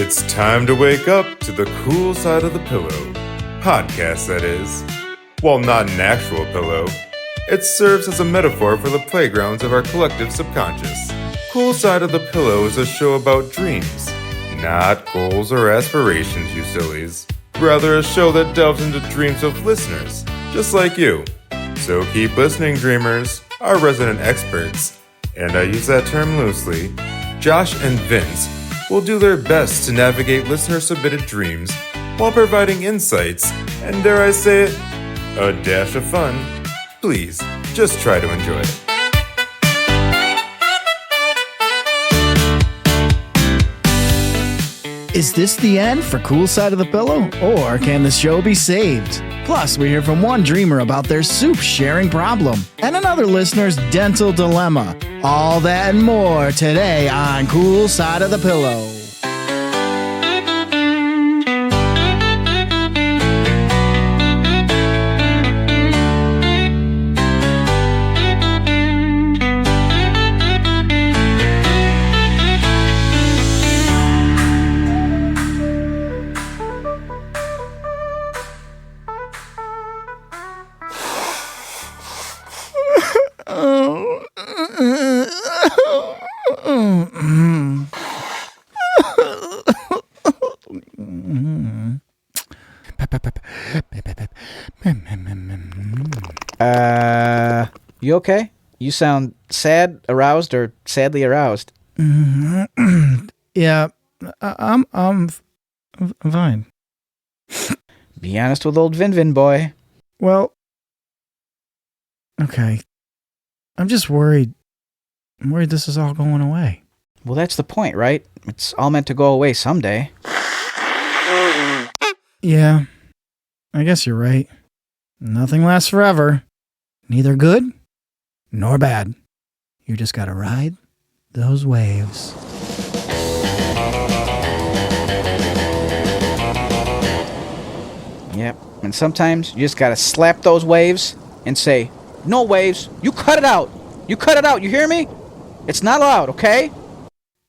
It's time to wake up to the cool side of the pillow. Podcast, that is. While not an actual pillow, it serves as a metaphor for the playgrounds of our collective subconscious. Cool Side of the Pillow is a show about dreams, not goals or aspirations, you sillies. Rather, a show that delves into dreams of listeners, just like you. So keep listening, dreamers, our resident experts, and I use that term loosely, Josh and Vince, will do their best to navigate listener-submitted dreams while providing insights and, dare I say it, a dash of fun. Please, just try to enjoy it. Is this the end for Cool Side of the Pillow? Or can the show be saved? Plus, we hear from one dreamer about their soup sharing problem and another listener's dental dilemma. All that and more today on Cool Side of the Pillow. You okay? You sound sad, aroused, or sadly aroused. Yeah, I'm fine. Be honest with old Vin boy. Well, okay. I'm just worried. I'm worried this is all going away. Well, that's the point, right? It's all meant to go away someday. Yeah, I guess you're right. Nothing lasts forever. Neither good nor bad. You just gotta ride those waves. Yep. And sometimes you just gotta slap those waves and say, "No waves, you cut it out. You cut it out, you hear me? It's not allowed, okay?"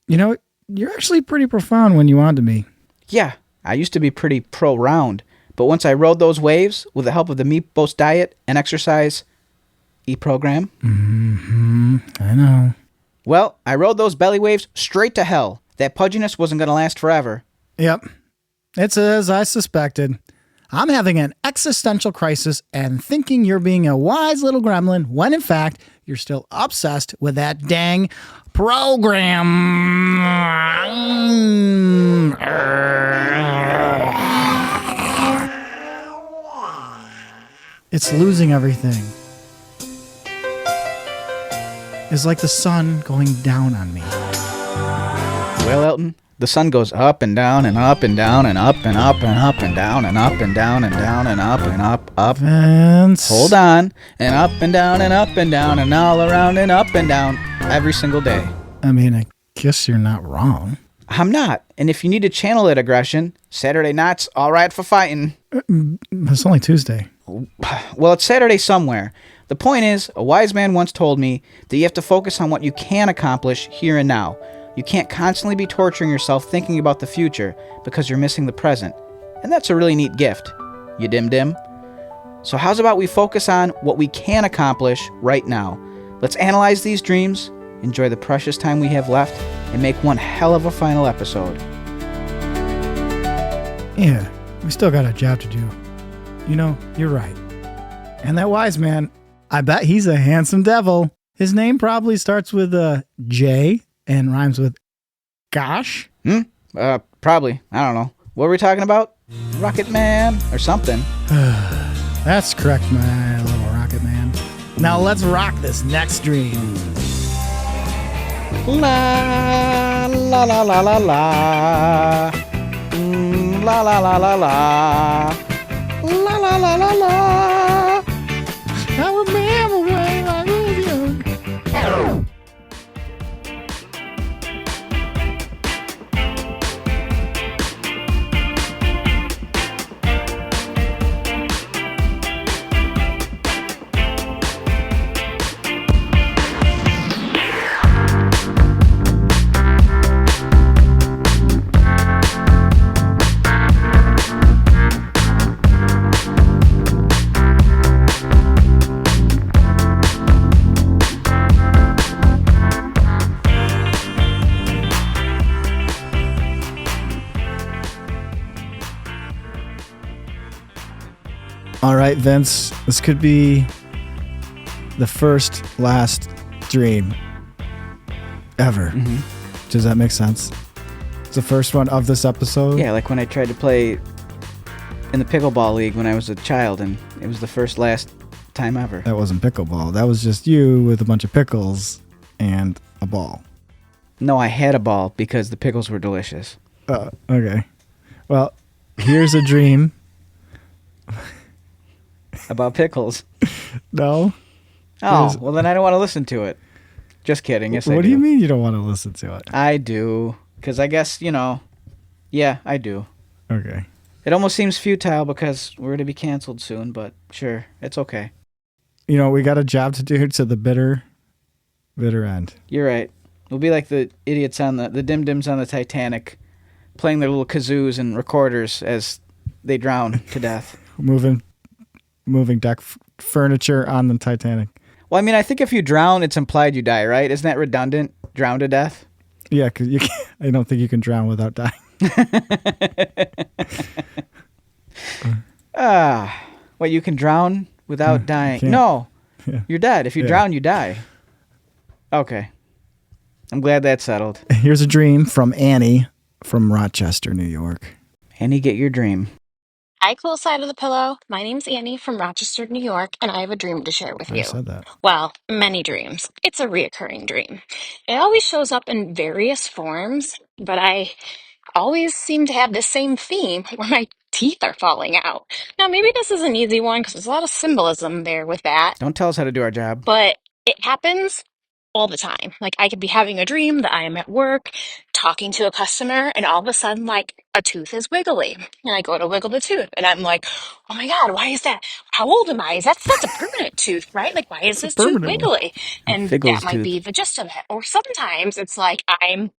You know, you're actually pretty profound when you want to be. Yeah, I used to be pretty pro-round, but once I rode those waves with the help of the Meatboast diet and exercise program. I know. Well, I rode those belly waves straight to hell. That pudginess wasn't going to last forever. Yep. It's as I suspected. I'm having an existential crisis and thinking you're being a wise little gremlin when in fact you're still obsessed with that dang program. It's losing everything. It's like the sun going down on me. Well, Elton, the sun goes up and down and up and down and up and up and up and down and up and down and down and up and up. Vince. Hold on. And up and down and up and down and all around and up and down every single day. I mean, I guess you're not wrong. I'm not. And if you need to channel that aggression, Saturday night's all right for fighting. It's only Tuesday. Well, it's Saturday somewhere. The point is, a wise man once told me that you have to focus on what you can accomplish here and now. You can't constantly be torturing yourself thinking about the future because you're missing the present. And that's a really neat gift. You dim. So how's about we focus on what we can accomplish right now? Let's analyze these dreams, enjoy the precious time we have left, and make one hell of a final episode. Yeah, we still got a job to do. You know, you're right. And that wise man, I bet he's a handsome devil. His name probably starts with a J and rhymes with gosh. Probably. I don't know. What were we talking about? Rocket Man or something. That's correct, my little rocket man. Now let's rock this next dream. La la la la la la. La la la la la. La la la la la. I remember when I was young. right, Vince. This could be the last dream ever. Does that make sense? It's the first one of this episode. Yeah, like when I tried to play in the pickleball league when I was a child, and it was the last time ever. That wasn't pickleball. That was just you with a bunch of pickles and a ball. No, I had a ball because the pickles were delicious. Okay. Well, here's a dream. About pickles. No. Oh, well then I don't want to listen to it. Just kidding. Yes, I do. What do you mean you don't want to listen to it? I do. Because I guess, yeah, I do. Okay. It almost seems futile because we're going to be canceled soon, but sure, it's okay. We got a job to do to the bitter end. You're right. We'll be like the idiots on the dim-dims on the Titanic, playing their little kazoos and recorders as they drown to death. Moving deck furniture on the Titanic. Well, I mean, I think if you drown, it's implied you die, right? Isn't that redundant? Drown to death? Yeah, because I don't think you can drown without dying. Wait, you can drown without dying? can't. No, Yeah. you're dead. If you drown, you die. Okay. I'm glad that's settled. Here's a dream from Annie from Rochester, New York. Annie, get your dream. Hi, Cool Side of the Pillow. My name's Annie from Rochester, New York, and I have a dream to share with I you. said that. Well, many dreams. It's a reoccurring dream. It always shows up in various forms, but I always seem to have the same theme where my teeth are falling out. Now, maybe this is an easy one because there's a lot of symbolism there with that, Don't tell us how to do our job. but it happens all the time. Like I could be having a dream that I am at work talking to a customer and all of a sudden like a tooth is wiggly and I go to wiggle the tooth and I'm like, oh my God, why is that? How old am I? That's a permanent tooth, right? Like why is this tooth permanent one. wiggly? And Figgle's that might tooth. be the gist of it. Or sometimes it's like I'm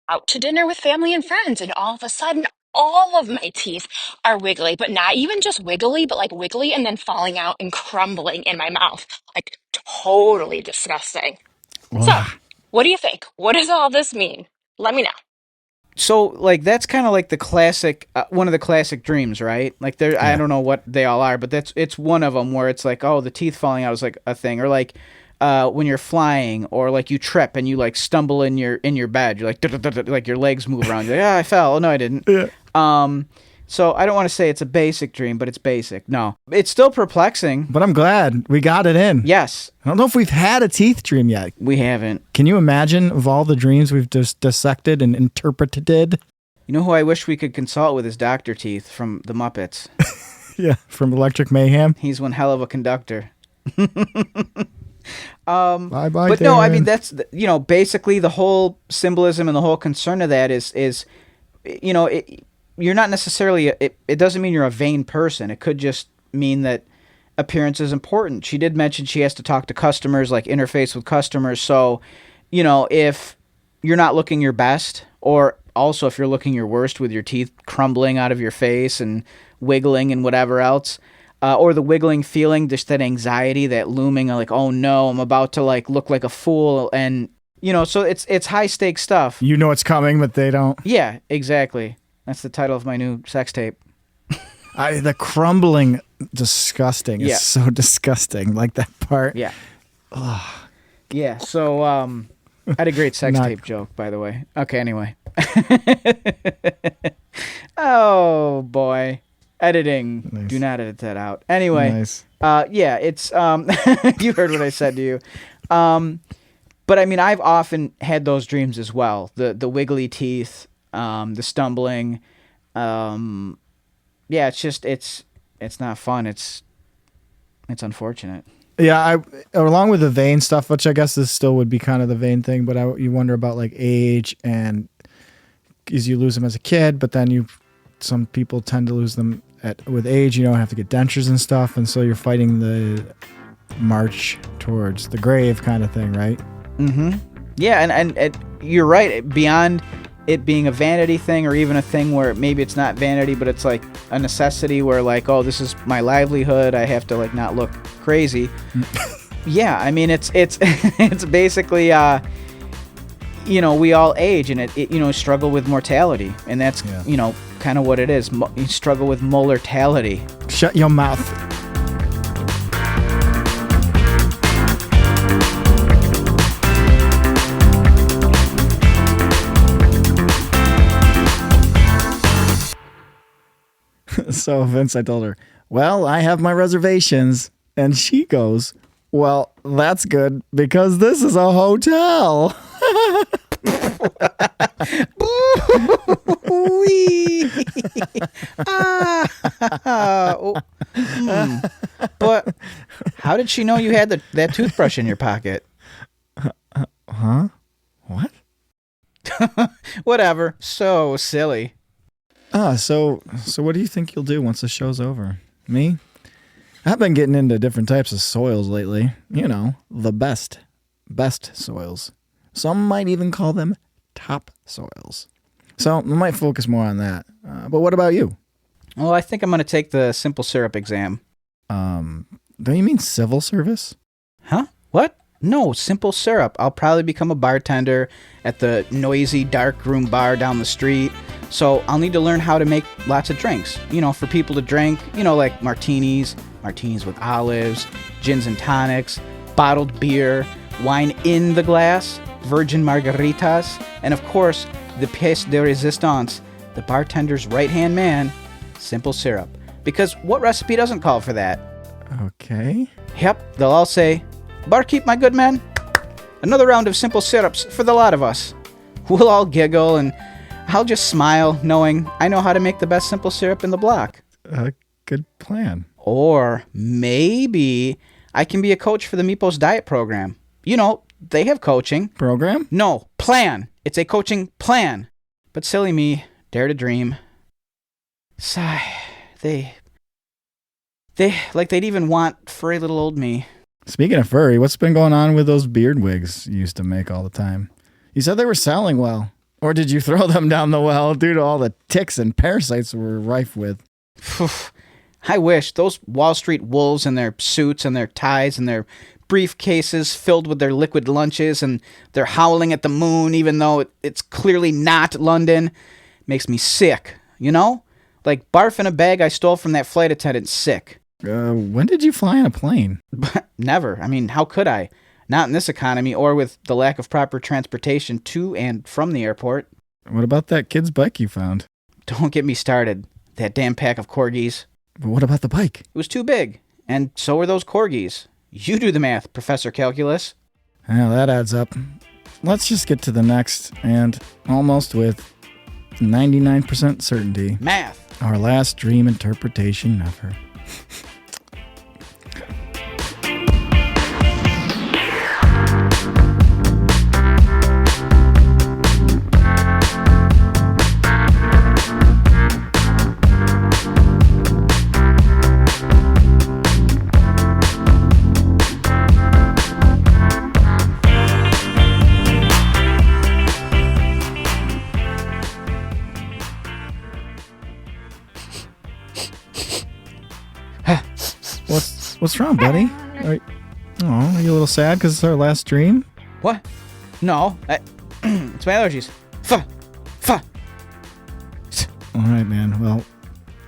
out to dinner with family and friends and all of a sudden all of my teeth are wiggly, but not even just wiggly, but like wiggly and then falling out and crumbling in my mouth. Like totally disgusting. So, what do you think? What does all this mean? Let me know. So, like, that's kind of like the classic, one of the classic dreams, right? Like, I don't know what they all are, but it's one of them where it's like, oh, the teeth falling out is like a thing, or like when you're flying, or like you trip and you like stumble in your bed, you're like, like your legs move around, you're like, I fell. Oh, no, I didn't. Yeah. So I don't want to say it's a basic dream, but it's basic. No, it's still perplexing. But I'm glad we got it in. Yes, I don't know if we've had a teeth dream yet. we haven't. Can you imagine of all the dreams we've just dissected and interpreted? You know who I wish we could consult with is Dr. Teeth from the Muppets. Yeah, from Electric Mayhem. He's one hell of a conductor. Bye-bye, But no, I mean, Darren. that's, basically the whole symbolism and the whole concern of that is you're not necessarily, it doesn't mean you're a vain person. It could just mean that appearance is important. She did mention she has to talk to customers, like interface with customers. So, if you're not looking your best, or also if you're looking your worst with your teeth crumbling out of your face and wiggling and whatever else, or the wiggling feeling, just that anxiety, that looming, like, oh no, I'm about to like look like a fool. And, so it's high stakes stuff. You know it's coming, but they don't. Yeah, exactly. That's the title of my new sex tape. The crumbling, disgusting. Yeah. It's so disgusting. Like that part. Yeah. Yeah, so I had a great sex Not- tape joke, by the way. Okay, anyway. Oh, boy. Editing. Nice. Do not edit that out. Anyway. Nice. Yeah, it's you heard what I said to you. But I mean, I've often had those dreams as well. The wiggly teeth, the stumbling. Yeah, it's just it's not fun. It's unfortunate. Yeah, along with the vein stuff, which I guess this still would be kind of the vein thing, but you wonder about like age and is you lose them as a kid, but then some people tend to lose them with age. Have to get dentures and stuff, and so you're fighting the march towards the grave kind of thing, right? Mm-hmm. Yeah, and you're right. Beyond it being a vanity thing, or even a thing where maybe it's not vanity, but it's like a necessity where like, oh, this is my livelihood. I have to like not look crazy. Yeah, I mean it's it's basically we all age and it struggle with mortality, and that's kind of what it is. You struggle with molartality. Shut your mouth. So Vince, I told her, well, I have my reservations. And she goes, well, that's good because this is a hotel. But how did she know you had that toothbrush in your pocket? Huh? What? Whatever. So silly. So what do you think you'll do once the show's over? Me? I've been getting into different types of soils lately. You know, the best soils. Some might even call them top soils. So I might focus more on that. But what about you? Well, I think I'm going to take the simple syrup exam. Don't you mean civil service? Huh? What? No, simple syrup. I'll probably become a bartender at the noisy dark room bar down the street. So I'll need to learn how to make lots of drinks, for people to drink, like martinis with olives, gins and tonics, bottled beer, wine in the glass, virgin margaritas, and of course, the pièce de résistance, the bartender's right-hand man, simple syrup. Because what recipe doesn't call for that? Okay. Yep, they'll all say, barkeep, my good man, another round of simple syrups for the lot of us. We'll all giggle, and I'll just smile, knowing I know how to make the best simple syrup in the block. Good plan. Or maybe I can be a coach for the Meepos diet program. They have coaching. Program? No, plan. It's a coaching plan. But silly me, dare to dream. Sigh. They'd even want furry little old me. Speaking of furry, what's been going on with those beard wigs you used to make all the time? You said they were selling well. Or did you throw them down the well due to all the ticks and parasites we're rife with? I wish. Those Wall Street wolves and their suits and their ties and their briefcases filled with their liquid lunches, and they're howling at the moon even though it's clearly not London. Makes me sick, Like barf in a bag I stole from that flight attendant sick. When did you fly on a plane? Never. I mean, how could I? Not in this economy or with the lack of proper transportation to and from the airport. What about that kid's bike you found? Don't get me started. That damn pack of corgis. But what about the bike? It was too big. And so were those corgis. You do the math, Professor Calculus. Well, that adds up. Let's just get to the next, and almost with 99% certainty, Math. our last dream interpretation ever. What's wrong, buddy? Are you a little sad because it's our last dream? What? No. It's my allergies. Fuh. All right, man. Well,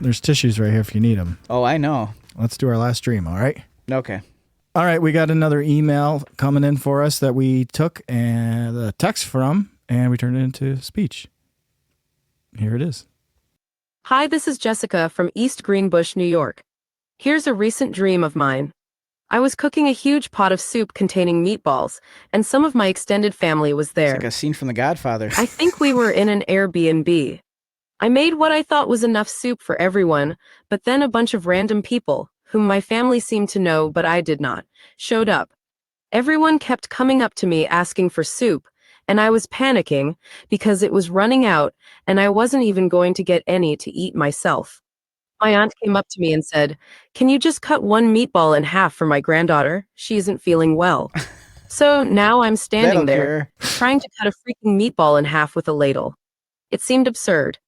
there's tissues right here if you need them. Oh, I know. Let's do our last dream, all right? Okay. All right, we got another email coming in for us that we took the text from, and we turned it into speech. Here it is. Hi, this is Jessica from East Greenbush, New York. Here's a recent dream of mine. I was cooking a huge pot of soup containing meatballs, and some of my extended family was there. It's like a scene from The Godfather. I think we were in an Airbnb. I made what I thought was enough soup for everyone, but then a bunch of random people, whom my family seemed to know but I did not, showed up. Everyone kept coming up to me asking for soup, and I was panicking because it was running out and I wasn't even going to get any to eat myself. My aunt came up to me and said, "Can you just cut one meatball in half for my granddaughter? She isn't feeling well." So now I'm standing there, trying to cut a freaking meatball in half with a ladle. It seemed absurd.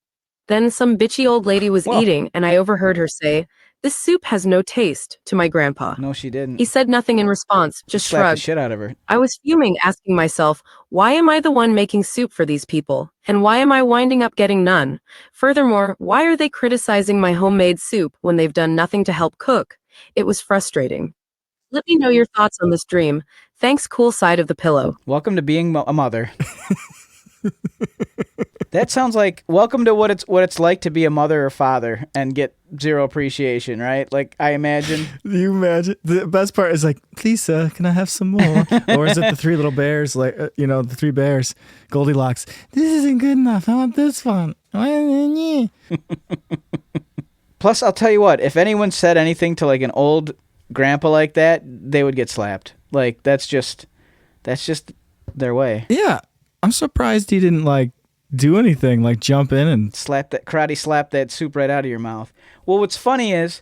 Then some bitchy old lady was eating, and I overheard her say, "This soup has no taste," to my grandpa. No, she didn't. He said nothing in response, just Slapped shrugged. the shit out of her. I was fuming, asking myself, why am I the one making soup for these people? And why am I winding up getting none? Furthermore, why are they criticizing my homemade soup when they've done nothing to help cook? It was frustrating. Let me know your thoughts on this dream. Thanks, cool side of the pillow. Welcome to being a mother. That sounds like welcome to what it's like to be a mother or father and get zero appreciation, right? Like I imagine. You imagine the best part is like, please, sir, can I have some more? Or is it the three little bears? Like the three bears, Goldilocks. This isn't good enough. I want this one. Plus, I'll tell you what. If anyone said anything to like an old grandpa like that, they would get slapped. Like that's just their way. Yeah, I'm surprised he didn't like do anything, like jump in and karate slap that soup right out of your mouth. Well, what's funny is,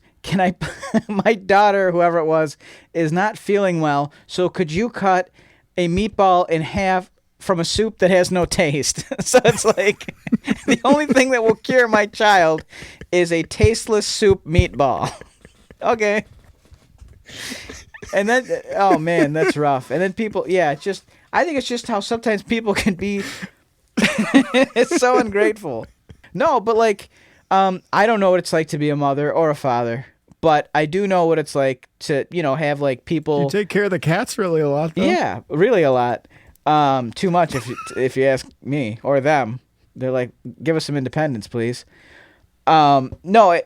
my daughter, whoever it was, is not feeling well. So could you cut a meatball in half from a soup that has no taste? So it's like the only thing that will cure my child is a tasteless soup meatball. Okay. And then, oh man, that's rough. And then people, I think it's just how sometimes people can be. It's so ungrateful. No, but like, I don't know what it's like to be a mother or a father, but I do know what it's like to, have like people. You take care of the cats really a lot, though. Yeah, really a lot. Too much if you ask me or them. They're like, give us some independence, please. No,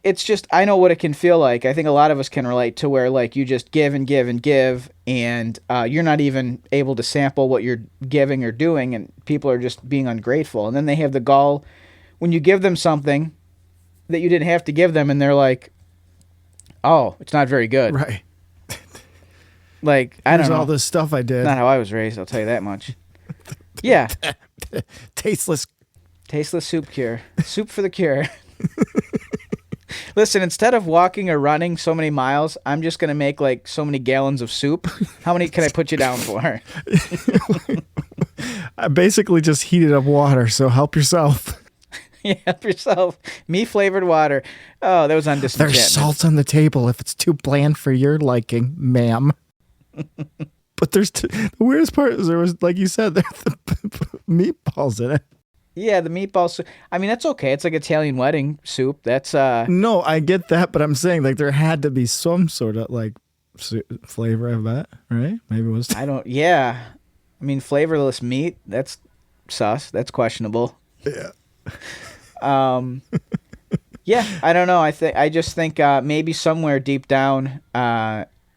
it's just, I know what it can feel like. I think a lot of us can relate to where like you just give and give and give, and you're not even able to sample what you're giving or doing, and people are just being ungrateful. And then they have the gall when you give them something that you didn't have to give them, and they're like, oh, it's not very good. Right. Like, I don't know. all this stuff I did. Not how I was raised, I'll tell you that much. Yeah. Tasteless soup cure. Soup for the cure. Listen, instead of walking or running so many miles, I'm just going to make like so many gallons of soup. How many can I put you down for? I basically just heated up water, so help yourself. Yeah, help yourself. Me flavored water. Oh, that was on Disenchantment. There's salt on the table if it's too bland for your liking, ma'am. But the weirdest part is there was, like you said, there's the meatballs in it. Yeah, the meatball soup. I mean, that's okay. It's like Italian wedding soup. That's No, I get that, but I'm saying like there had to be some sort of like flavor, I bet, right? Maybe it was. Yeah. I mean, flavorless meat. That's sus. That's questionable. Yeah. Yeah. I don't know. I just think maybe somewhere deep down,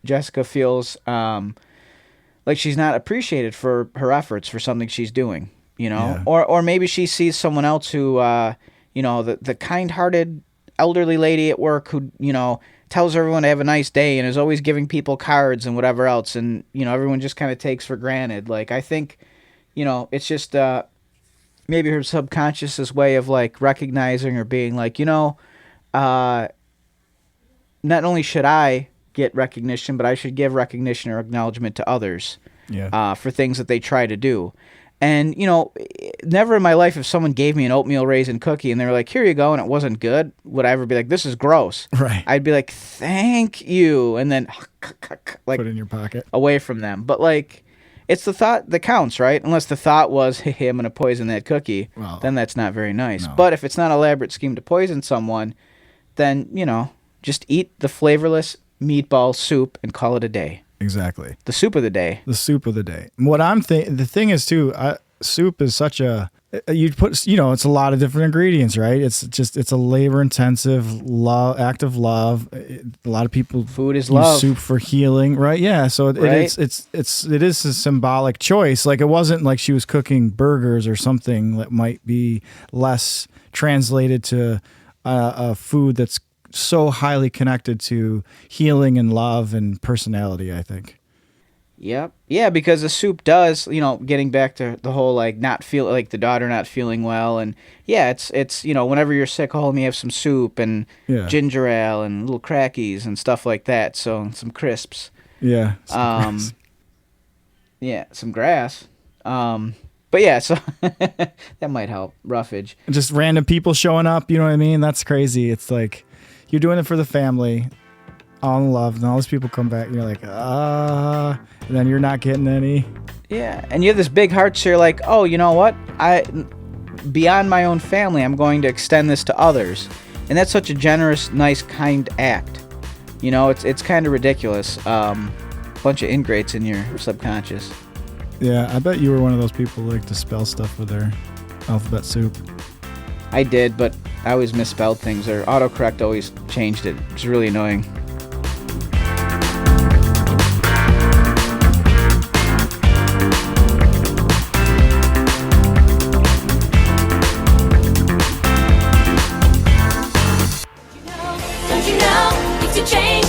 Jessica feels like she's not appreciated for her efforts for something she's doing. Yeah. Or maybe she sees someone else who, the kind-hearted elderly lady at work who, tells everyone to have a nice day and is always giving people cards and whatever else, and everyone just kind of takes for granted. Like I think, it's just maybe her subconscious's way of like recognizing or being like, not only should I get recognition, but I should give recognition or acknowledgement to others. Yeah. For things that they try to do. And, never in my life if someone gave me an oatmeal raisin cookie and they were like, here you go, and it wasn't good, would I ever be like, this is gross. Right. I'd be like, thank you, and then like put it in your pocket. Away from them. But like, it's the thought that counts, right? Unless the thought was, hey, I'm going to poison that cookie, well, then that's not very nice. No. But if it's not an elaborate scheme to poison someone, then, just eat the flavorless meatball soup and call it a day. Exactly. The soup of the day. The soup of the day. What the thing is too, soup is such a, you put, it's a lot of different ingredients, right? It's a labor intensive act of love. A lot of people food is use love. Soup for healing, right? Yeah. So it is a symbolic choice. Like it wasn't like she was cooking burgers or something that might be less translated to a food that's so highly connected to healing and love and personality, I think. Yep. Yeah, because the soup does, getting back to the whole like the daughter not feeling well, and yeah, it's whenever you're sick, let me have some soup and ginger ale and little crackies and stuff like that. So some crisps. Yeah. Yeah, some grass. But yeah, so that might help. Roughage. Just random people showing up, you know what I mean? That's crazy. It's like you're doing it for the family, all in love, and all these people come back, and you're like, and then you're not getting any. Yeah, and you have this big heart, so you're like, oh, you know what? Beyond my own family, I'm going to extend this to others. And that's such a generous, nice, kind act. It's kind of ridiculous. Bunch of ingrates in your subconscious. Yeah, I bet you were one of those people who like to spell stuff with their Alphabet Soup. I did, but I always misspelled things, or autocorrect always changed it. It's really annoying. Don't you know, things will change,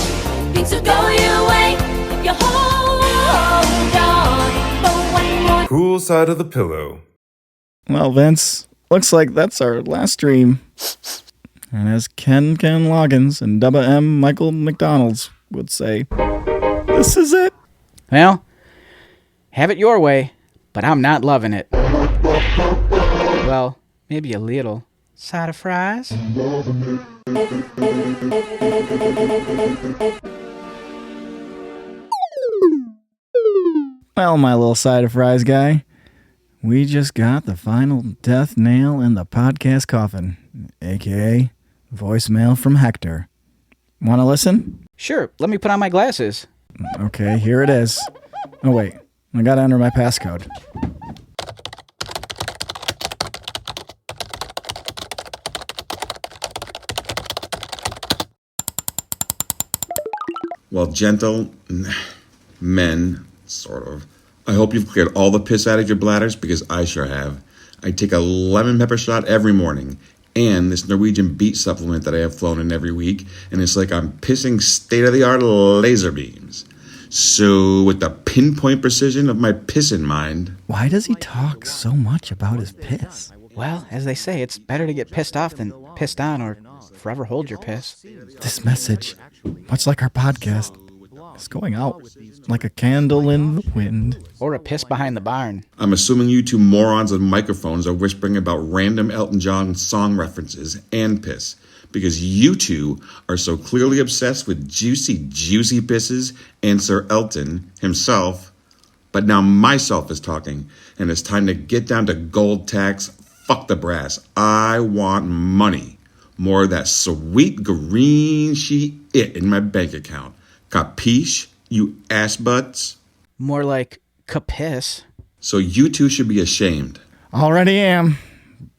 things will go your way if you hold on for one more. Cool Side of the Pillow. Well, Vince, looks like that's our last stream. And as Ken Loggins and Dubba M. Michael McDonald's would say, this is it. Well, have it your way, but I'm not loving it. Well, maybe a little. Side of fries? Well, my little side of fries guy, we just got the final death nail in the podcast coffin, aka voicemail from Hector. Want to listen? Sure, let me put on my glasses. Okay, here it is. Oh, wait. I gotta enter my passcode. Well, men, sort of. I hope you've cleared all the piss out of your bladders, because I sure have. I take a lemon pepper shot every morning, and this Norwegian beet supplement that I have flown in every week, and it's like I'm pissing state-of-the-art laser beams. So, with the pinpoint precision of my piss in mind... Why does he talk so much about his piss? Well, as they say, it's better to get pissed off than pissed on, or forever hold your piss. This message, much like our podcast, is going out like a candle in the wind. Or a piss behind the barn. I'm assuming you two morons with microphones are whispering about random Elton John song references and piss, because you two are so clearly obsessed with juicy, juicy pisses and Sir Elton himself. But now myself is talking, and it's time to get down to gold tacks. Fuck the brass. I want money. More of that sweet green shit in my bank account. Capiche, you ass butts? More like capiss. So you two should be ashamed. Already am.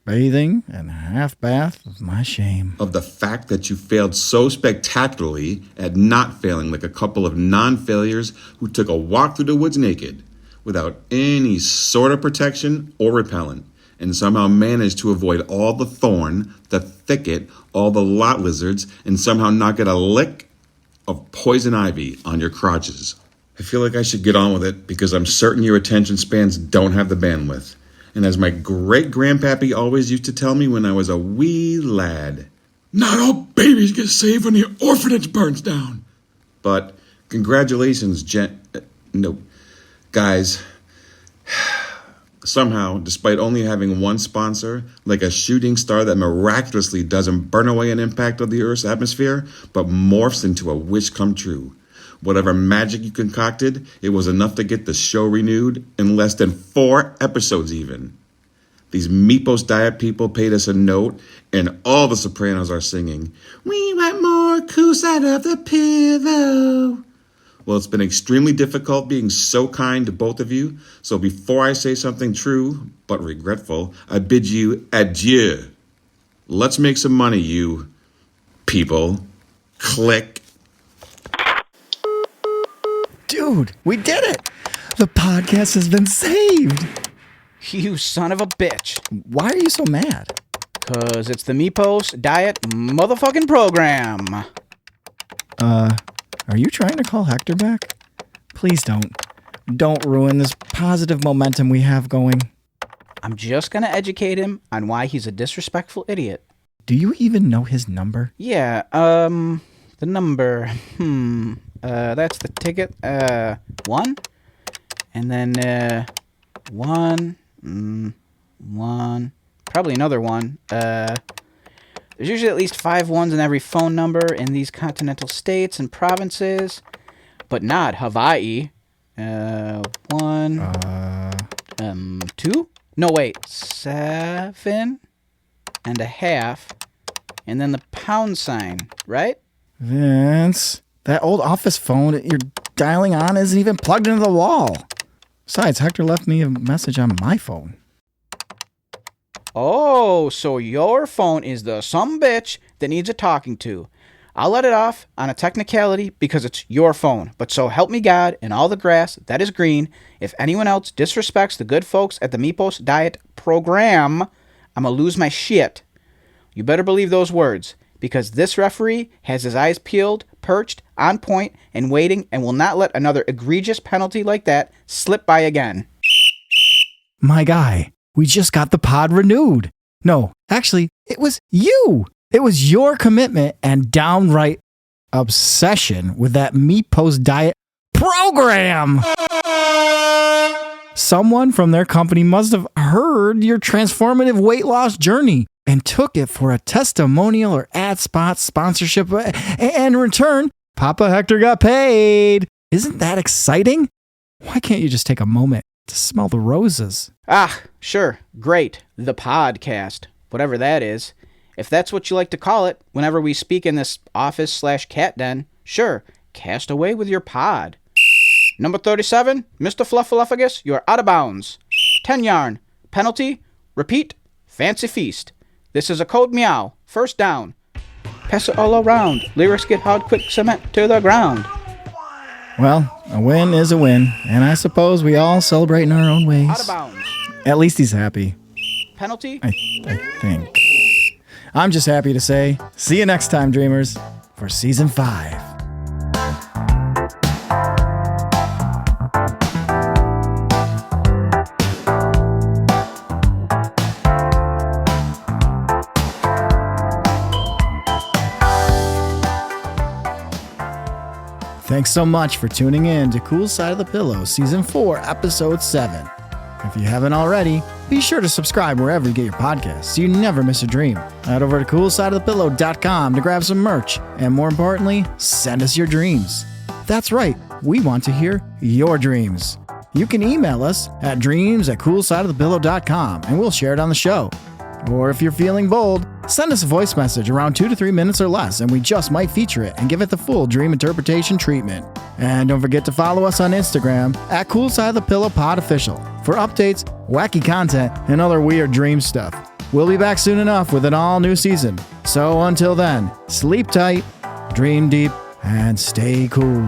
Bathing in a half bath of my shame. Of the fact that you failed so spectacularly at not failing like a couple of non-failures who took a walk through the woods naked, without any sort of protection or repellent, and somehow managed to avoid all the thorn, the thicket, all the lot lizards, and somehow not get a lick of poison ivy on your crotches. I feel like I should get on with it, because I'm certain your attention spans don't have the bandwidth. And as my great-grandpappy always used to tell me when I was a wee lad, not all babies get saved when the orphanage burns down. But congratulations, guys. Somehow, despite only having one sponsor, like a shooting star that miraculously doesn't burn away an impact of the Earth's atmosphere, but morphs into a wish come true. Whatever magic you concocted, it was enough to get the show renewed in less than 4 episodes even. These Meepos Diet people paid us a note, and all the Sopranos are singing, "We want more cool side of the pillow." Well, it's been extremely difficult being so kind to both of you, so before I say something true, but regretful, I bid you adieu. Let's make some money, you people. Click. Dude, we did it! The podcast has been saved! You son of a bitch. Why are you so mad? 'Cause it's the Meepos Diet motherfucking program. Are you trying to call Hector back? Please don't. Don't ruin this positive momentum we have going. I'm just gonna educate him on why he's a disrespectful idiot. Do you even know his number? Yeah, the number, that's the ticket, 1, and then, 1, probably another 1, there's usually at least 5 ones in every phone number in these continental states and provinces, but not Hawaii. 1, 2, no wait, 7 and a half, and then the pound sign, right? Vince, that old office phone that you're dialing on isn't even plugged into the wall. Besides, Hector left me a message on my phone. Oh, so your phone is the sumbitch that needs a talking to. I'll let it off on a technicality because it's your phone. But so help me God and all the grass that is green, if anyone else disrespects the good folks at the Meepos Diet Program, I'm going to lose my shit. You better believe those words, because this referee has his eyes peeled, perched, on point, and waiting, and will not let another egregious penalty like that slip by again. My guy, we just got the pod renewed. No, actually, it was you. It was your commitment and downright obsession with that Meepos Diet Program. Someone from their company must have heard your transformative weight loss journey and took it for a testimonial or ad spot sponsorship. And in return, Papa Hector got paid. Isn't that exciting? Why can't you just take a moment to smell the roses? Ah, sure, great. The podcast, whatever that is. If that's what you like to call it, whenever we speak in this office/cat den, sure, cast away with your pod. Number 37, Mr. Fluffaluffagus, you're out of bounds. 10 yarn. Penalty, repeat, fancy feast. This is a code meow, first down. Pass it all around. Lyrics get hard, quick cement to the ground. Well, a win is a win, and I suppose we all celebrate in our own ways. Out of bounds. At least he's happy. Penalty, I think. I'm just happy to say, see you next time, Dreamers, for Season 5. Thanks so much for tuning in to Cool Side of the Pillow, Season 4, Episode 7. If you haven't already, be sure to subscribe wherever you get your podcasts so you never miss a dream. Head over to coolsideofthepillow.com to grab some merch, and more importantly, send us your dreams. That's right, we want to hear your dreams. You can email us at dreams@coolsideofthepillow.com and we'll share it on the show. Or if you're feeling bold, send us a voice message around 2 to 3 minutes or less, and we just might feature it and give it the full dream interpretation treatment. And don't forget to follow us on Instagram at CoolSideOfThePillowPodOfficial for updates, wacky content, and other weird dream stuff. We'll be back soon enough with an all-new season. So until then, sleep tight, dream deep, and stay cool.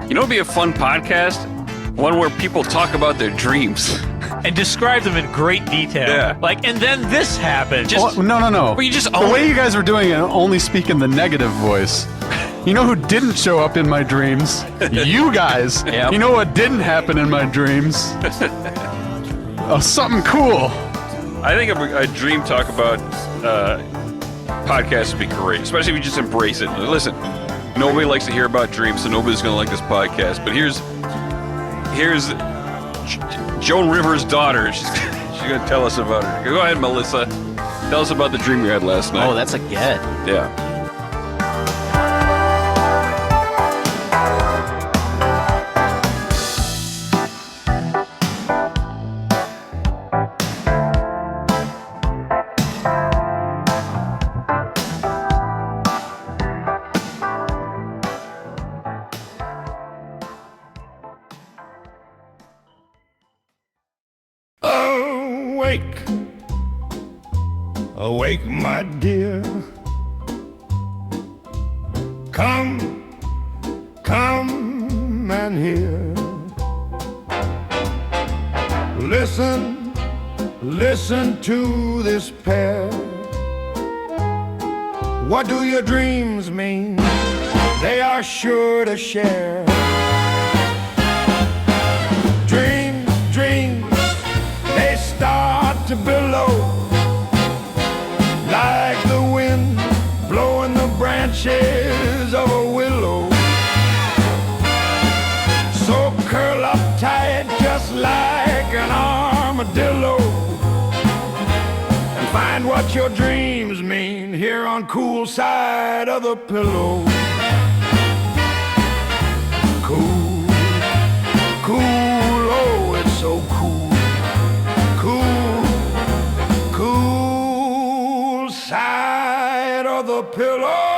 You know, it'd be a fun podcast, one where people talk about their dreams and describe them in great detail. Yeah. Like, and then this happened. No. But you just The way you guys were doing it, only speak in the negative voice. You know who didn't show up in my dreams? You guys. Yep. You know what didn't happen in my dreams? Something cool. I think a dream talk about podcasts would be great, especially if you just embrace it. Listen, nobody likes to hear about dreams, so nobody's going to like this podcast. But here's Joan Rivers' daughter. She's going to tell us about it. Go ahead, Melissa. Tell us about the dream you had last night. Oh, that's a get. Yeah. Awake, awake, my dear. Come and hear. Listen to this pair. What do your dreams mean? They are sure to share. Dreams, they start to billow like the wind blowing the branches of a willow. So curl up tight just like an armadillo and Find what your dreams mean here on Cool Side of the Pillow. Cool, cool, oh, it's so cool. Cool, cool side of the pillow.